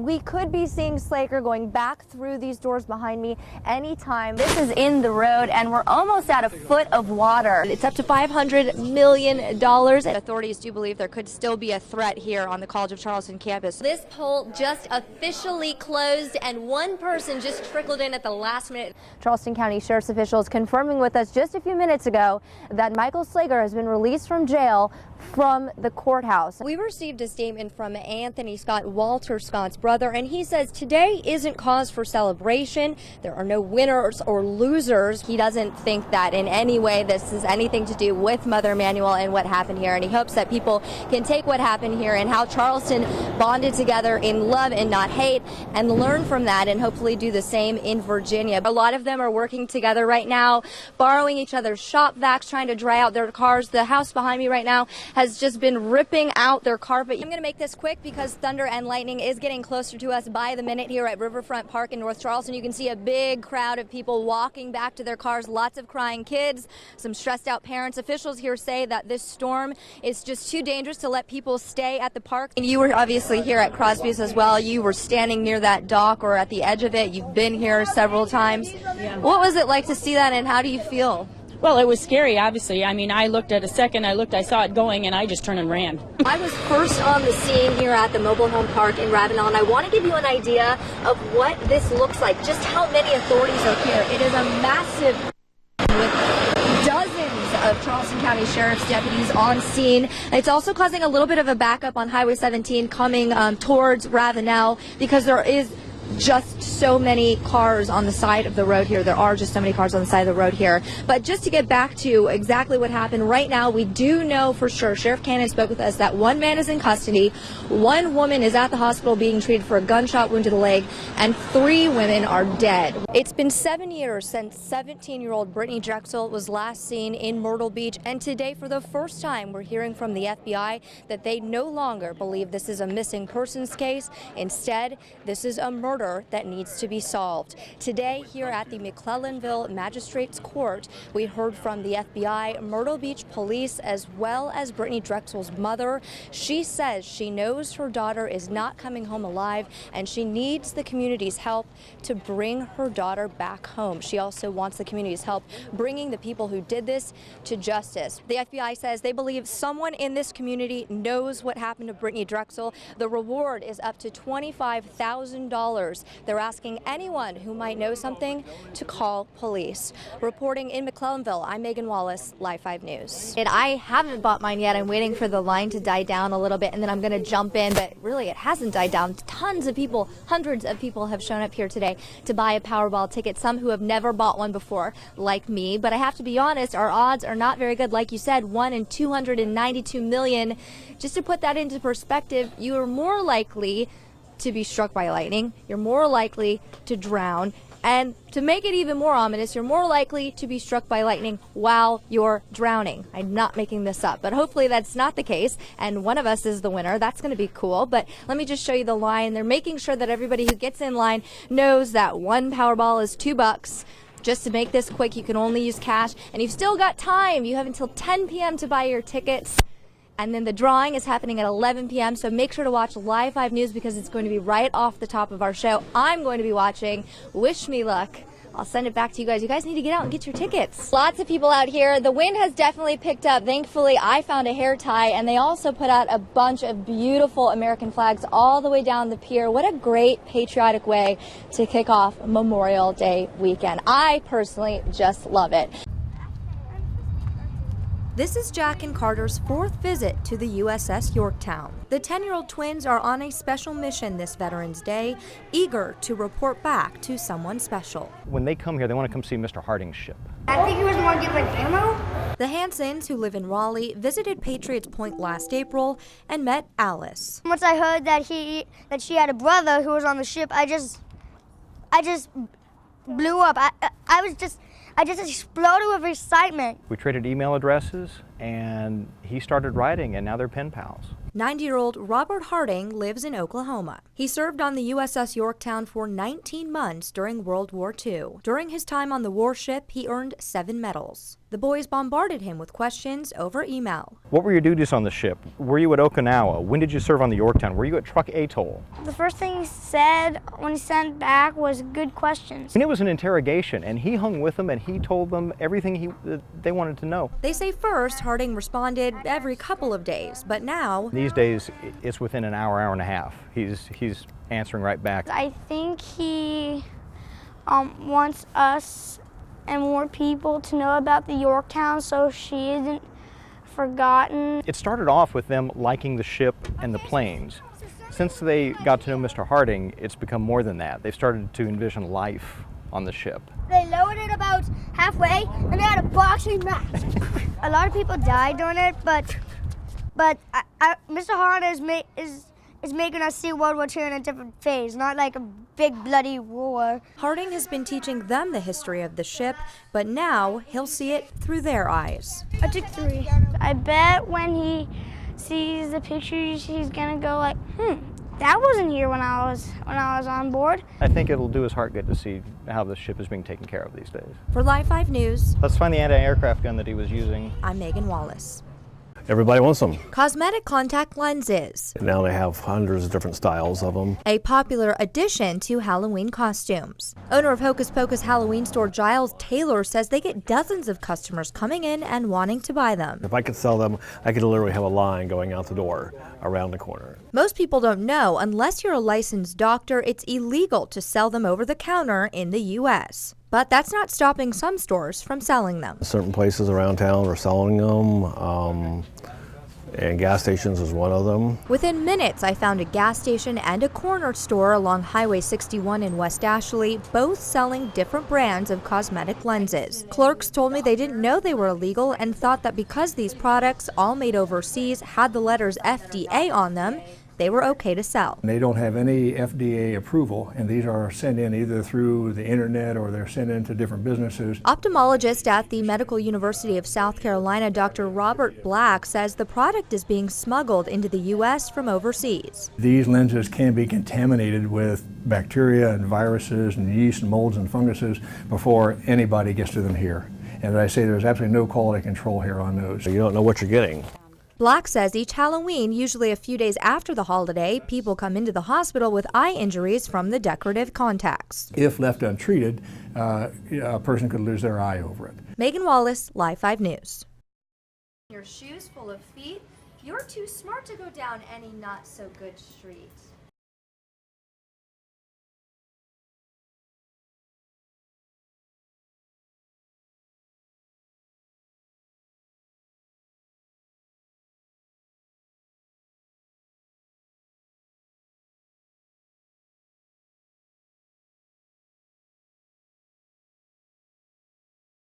we could be seeing Slaker going back through these doors behind me anytime. This is in the road, and we're almost at a foot of water. It's up to $500 million. And authorities do believe there could still be a threat here on the College of Charleston campus. This poll just officially closed, and one person just trickled in at the last minute. Charleston County Sheriff's officials confirming with us just a few minutes ago that Michael Slaker has been released from jail from the courthouse. We received a statement from Anthony Scott, Walter Scott's brother, and he says today isn't cause for celebration. There are no winners or losers. He doesn't think that in any way this is anything to do with Mother Emanuel and what happened here, and he hopes that people can take what happened here and how Charleston bonded together in love and not hate and learn from that and hopefully do the same in Virginia. A lot of them are working together right now, borrowing each other's shop vacs, trying to dry out their cars. The house behind me right now has just been ripping out their carpet. I'm going to make this quick because thunder and lightning is getting closer to us by the minute here at Riverfront Park in North Charleston. You can see a big crowd of people walking back to their cars, lots of crying kids, some stressed out parents. Officials here say that this storm is just too dangerous to let people stay at the park. And you were obviously here at Crosby's as well. You were standing near that dock or at the edge of it. You've been here several times. Yeah. What was it like to see that, and how do you feel? Well, it was scary, obviously. I mean, I looked at a second, I saw it going, and I just turned and ran. I was first on the scene here at the mobile home park in Ravenel, and I want to give you an idea of what this looks like, just how many authorities are here. It is a massive with dozens of Charleston County Sheriff's deputies on scene. It's also causing a little bit of a backup on Highway 17 coming towards Ravenel because there is just so many cars on the side of the road here. There are just so many cars on the side of the road here. But just to get back to exactly what happened right now, we do know for sure, Sheriff Cannon spoke with us, that one man is in custody, one woman is at the hospital being treated for a gunshot wound to the leg, and 3 women are dead. It's been 7 years since 17-year-old Brittany Drexel was last seen in Myrtle Beach, and today for the first time we're hearing from the FBI that they no longer believe this is a missing persons case. Instead, this is a murder that needs to be solved. Today, here at the McClellanville Magistrates Court, we heard from the FBI, Myrtle Beach Police, as well as Brittany Drexel's mother. She says she knows her daughter is not coming home alive, and she needs the community's help to bring her daughter back home. She also wants the community's help bringing the people who did this to justice. The FBI says they believe someone in this community knows what happened to Brittany Drexel. The reward is up to $25,000. They're asking anyone who might know something to call police. Reporting in McClellanville, I'm Meaghan Wallace, Live 5 News. And I haven't bought mine yet. I'm waiting for the line to die down a little bit, and then I'm going to jump in. But really, it hasn't died down. Tons of people, hundreds of people have shown up here today to buy a Powerball ticket. Some who have never bought one before, like me. But I have to be honest, our odds are not very good. Like you said, 1 in 292 million. Just to put that into perspective, you are more likely to be struck by lightning, you're more likely to drown, and to make it even more ominous, you're more likely to be struck by lightning while you're drowning. I'm not making this up, but hopefully that's not the case, and one of us is the winner. That's going to be cool. But let me just show you the line. They're making sure that everybody who gets in line knows that one Powerball is $2. Just to make this quick, you can only use cash, and you've still got time. You have until 10 p.m. to buy your tickets. And then the drawing is happening at 11 p.m., so make sure to watch Live 5 News because it's going to be right off the top of our show. I'm going to be watching. Wish me luck. I'll send it back to you guys. You guys need to get out and get your tickets. Lots of people out here. The wind has definitely picked up. Thankfully, I found a hair tie, and they also put out a bunch of beautiful American flags all the way down the pier. What a great patriotic way to kick off Memorial Day weekend. I personally just love it. This is Jack and Carter's 4th visit to the USS Yorktown. The 10-year-old twins are on a special mission this Veterans Day, eager to report back to someone special. When they come here, they want to come see Mr. Harding's ship. I think he was more given ammo. The Hansons, who live in Raleigh, visited Patriots Point last April and met Alice. Once I heard that she had a brother who was on the ship, I just blew up. I just exploded with excitement. We traded email addresses, and he started writing, and now they're pen pals. 90-year-old Robert Harding lives in Oklahoma. He served on the USS Yorktown for 19 months during World War II. During his time on the warship, he earned 7 medals. The boys bombarded him with questions over email. What were your duties on the ship? Were you at Okinawa? When did you serve on the Yorktown? Were you at Truk Atoll? The first thing he said when he sent back was good questions. And it was an interrogation, and he hung with them and he told them everything they wanted to know. They say first Harding responded every couple of days, but now These days, it's within an hour, hour and a half. He's answering right back. I think he wants us and more people to know about the Yorktown so she isn't forgotten. It started off with them liking the ship and the planes. Since they got to know Mr. Harding, it's become more than that. They've started to envision life on the ship. They lowered it about halfway and they had a boxing match. A lot of people died during it, but Mr. Harding is making us see World War II in a different phase, not like a big bloody war. Harding has been teaching them the history of the ship, but now he'll see it through their eyes. I took 3. I bet when he sees the pictures, he's gonna go like, that wasn't here when I was on board. I think it'll do his heart good to see how the ship is being taken care of these days. For Live 5 News, Let's find the anti-aircraft gun that he was using. I'm Meaghan Wallace. Everybody wants them. Cosmetic contact lenses, Now they have hundreds of different styles of them. a popular addition to Halloween costumes. Owner of Hocus Pocus Halloween store Giles Taylor says they get dozens of customers coming in and wanting to buy them. If I could sell them, I could literally have a line going out the door around the corner. Most people don't know, unless you're a licensed doctor, it's illegal to sell them over the counter in the U.S. But that's not stopping some stores from selling them. Certain places around town are selling them, and gas stations is one of them. Within minutes, I found a gas station and a corner store along Highway 61 in West Ashley, both selling different brands of cosmetic lenses. Clerks told me they didn't know they were illegal and thought that because these products, all made overseas, had the letters FDA on them, they were okay to sell. They don't have any FDA approval, and these are sent in either through the internet or they're sent into different businesses. Ophthalmologist at the Medical University of South Carolina, Dr. Robert Black, says the product is being smuggled into the U.S. from overseas. These lenses can be contaminated with bacteria and viruses and yeast and molds and funguses before anybody gets to them here. And as I say, there's absolutely no quality control here on those. You don't know what you're getting. Black says each Halloween, usually a few days after the holiday, people come into the hospital with eye injuries from the decorative contacts. If left untreated, a person could lose their eye over it. Meaghan Wallace, Live 5 News. Your shoes full of feet, you're too smart to go down any not so good street.